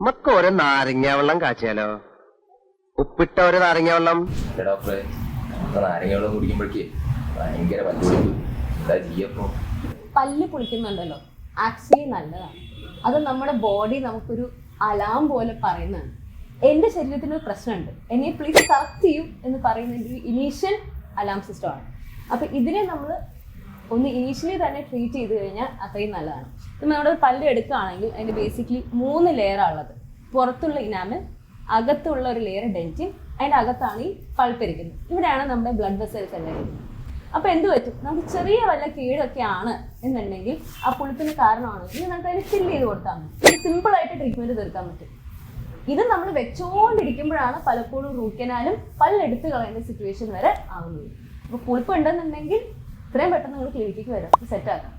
നമുക്ക് ഒരു നാരങ്ങ വെള്ളം കാച്ചിയാലോ? ഉപ്പിട്ട ഒരു നാരങ്ങ വെള്ളം. ഡോക്ടറെ, നാരങ്ങ വെള്ളം കുടിക്കുമ്പോഴേക്ക് ഭയങ്കര പല്ലുപൊളിക്കും. എന്താ ചെയ്യപ്പോ? പല്ല് പൊളിക്കുന്നുണ്ടല്ലോ, ആക്ച്വലി നല്ലതാണ്. അത് നമ്മുടെ ബോഡി നമുക്കൊരു അലാം പോലെ പറയുന്നതാണ്. എൻ്റെ ശരീരത്തിനൊരു പ്രശ്നമുണ്ട്, എന്നെ പ്ലീസ് കറക്റ്റ് ചെയ്യൂ എന്ന് പറയുന്ന ഒരു ഇനീഷ്യൽ അലാം സിസ്റ്റമാണ്. അപ്പം ഇതിനെ നമ്മൾ ഒന്ന് ഇനീഷ്യലി തന്നെ ട്രീറ്റ് ചെയ്ത് കഴിഞ്ഞാൽ അത്രയും നല്ലതാണ്. നമ്മൾ നമ്മുടെ പല്ല് എടുക്കുകയാണെങ്കിൽ അതിൻ്റെ ബേസിക്കലി 3 ലെയറാണ് ഉള്ളത്. പുറത്തുള്ള ഇനാമൽ, അകത്തുള്ള ഒരു ലെയർ ഡെൻറ്റിൻ, അതിൻ്റെ അകത്താണ് ഈ പൾപ്പ് ഇരിക്കുന്നത്. ഇവിടെയാണ് നമ്മുടെ ബ്ലഡ് വെസൽസ് എല്ലാം ഇരിക്കുന്നത്. അപ്പോൾ എന്ത് പറ്റും, നമുക്ക് ചെറിയ വല്ല കേടൊക്കെ ആണ് എന്നുണ്ടെങ്കിൽ ആ പുളിപ്പിന് കാരണമാണെങ്കിൽ നമുക്ക് അതിന് ഫില്ല് ചെയ്ത് കൊടുത്താൽ മതി. സിമ്പിളായിട്ട് ട്രീറ്റ്മെൻറ്റ് തീർക്കാൻ പറ്റും. ഇത് നമ്മൾ വെച്ചോണ്ടിരിക്കുമ്പോഴാണ് പലപ്പോഴും റൂട്ട് കനാലും പല്ലെടുത്ത് കളയേണ്ട സിറ്റുവേഷൻ വരെ ആവുന്നത്. അപ്പോൾ പുളിപ്പ് ഉണ്ടെന്നുണ്ടെങ്കിൽ ഇത്രയും പെട്ടെന്ന് നിങ്ങൾ ക്ലിനിക്കിലേക്ക് വരാം, സെറ്റാക്കാം.